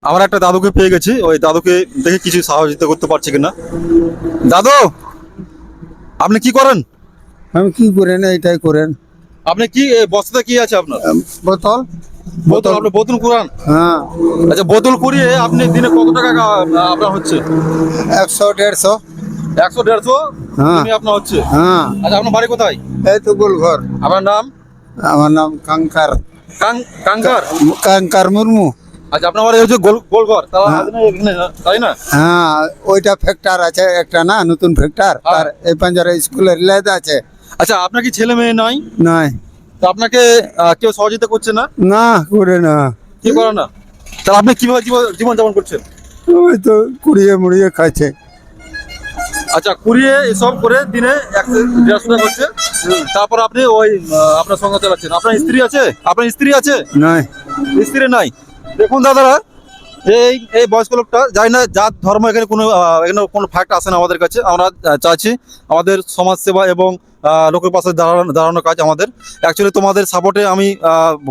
আমার একটা দাদুকে পেয়ে গেছি, ওই দাদুকে দেখে কিছু সহযোগিতা করতে পারছি কিনা। দাদু, আপনি কি করেন? আমি কি করেন এটাই করেন। আপনি কি বস্তাতে কি আছে আপনার? বোতল বোতল, আপনি বোতল কুড়ান? হ্যাঁ, আচ্ছা, বোতল কুড়িয়ে আপনি দিনে কত টাকা আপনার হচ্ছে? 100-150। 100-150 হ্যাঁ। দিনে আপনার হচ্ছে? হ্যাঁ, আচ্ছা, আপনার বাড়ি কোথায়? এই তো গোলঘর। আপনার নাম? আমার নাম কাঙ্কার কাঙ্গার। কাঙ্কার মুর্মু। আচ্ছা, আপনার বাড়ি হচ্ছে গোলঘর, হ্যাঁ। তাই না? হ্যাঁ, ওইটা ফ্যাক্টর আছে একটা না, নতুন ফ্যাক্টর। হ্যাঁ। আর এই পাঞ্জারা স্কুলের লেদ আছে। আচ্ছা, আপনার কি ছেলে মেয়ে নাই? নাই তো আপনাকে কেউ সহযোগিতা করছে না? না, করে না। কি করে না? তাহলে আপনি কিভাবে জীবন যাপন করছেন? ওই তো কুড়িয়ে মুড়িয়ে খাচ্ছে। আচ্ছা, কুড়িয়ে এসব করে দিনে 150 টাকা হচ্ছে, তারপর আপনি ওই আপনার সঙ্গে চালাচ্ছেন। আপনার স্ত্রী আছে? আপনার স্ত্রী আছে? নাই। স্ত্রী নাই। দেখুন দাদারা, এই এই বয়স্ক লোকটা, জানি না জাত ধর্ম এখানে কোনো ফ্যাক্ট আসে না আমাদের কাছে। আমরা চাইছি আমাদের সমাজ সেবা এবং লোকের পাশে দাঁড়ানো কাজ আমাদের। অ্যাকচুয়ালি তোমাদের সাপোর্টে আমি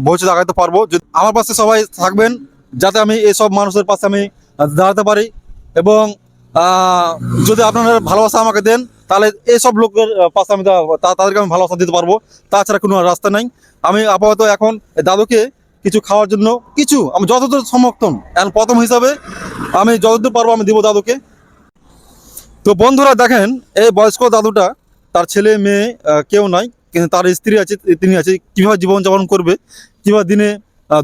ভবিষ্যতে আগাতে পারবো। যদি আমার পাশে সবাই থাকবেন, যাতে আমি এইসব মানুষের পাশে আমি দাঁড়াতে পারি। এবং যদি আপনারা ভালোবাসা আমাকে দেন, তাহলে এইসব লোকের পাশে আমি তাদেরকে আমি ভালোবাসা দিতে পারবো। তাছাড়া কোনো রাস্তা নাই। আমি আপাতত এখন দাদুকে কিছু খাওয়ার জন্য আমি যতদূর সমর্থন, এখন প্রথম হিসাবে আমি যতদূর পারবো আমি দিব দাদুকে। তো বন্ধুরা দেখেন, এই বয়স্ক দাদুটা, তার ছেলে মেয়ে কেউ নাই, কিন্তু তার স্ত্রী আছে, তিনি আছে। কীভাবে জীবনযাপন করবে, কীভাবে দিনে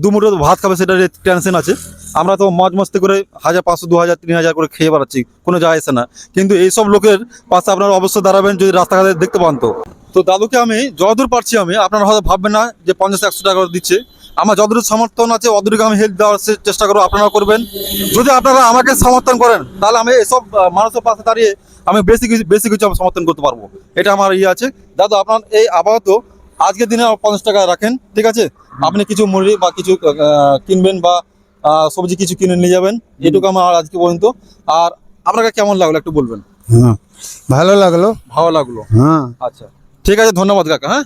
দুমুঠো ভাত খাবে, সেটার টেনশন আছে। আমরা তো মজ মস্তি করে 1500, 2000, 3000 করে খেয়ে বেড়াচ্ছি, কোনো যায় আসে না। কিন্তু এইসব লোকের পাশে আপনারা অবশ্যই দাঁড়াবেন যদি রাস্তাঘাটে দেখতে পান। তো দাদুকে আমি যতদূর পারছি, আপনারা হয়তো ভাববেন না যে 50-100 টাকা করে দিচ্ছে। আমার যতদূর সমর্থন আছে অতটুকু আমি হেল্প দেওয়ার চেষ্টা করবো, আপনারা করবেন। যদি আপনারা আমাকে সমর্থন করেন, তাহলে আমি এসব মানুষের পাশে দাঁড়িয়ে আমি বেশি কিছু আমি সমর্থন করতে পারবো। এটা আমার আছে। দাদা, আপনার এই আপাতত আজকের দিনে 50 টাকা রাখেন, ঠিক আছে? আপনি কিছু মুড়ি বা কিছু কিনবেন, বা সবজি কিছু কিনে নিয়ে যাবেন। এটুকু আমার আজকে পর্যন্ত। আর আপনাকে কেমন লাগলো একটু বলবেন? হ্যাঁ, ভালো লাগলো। ভালো লাগলো। হ্যাঁ। আচ্ছা, ঠিক আছে, ধন্যবাদ কাকা। হ্যাঁ।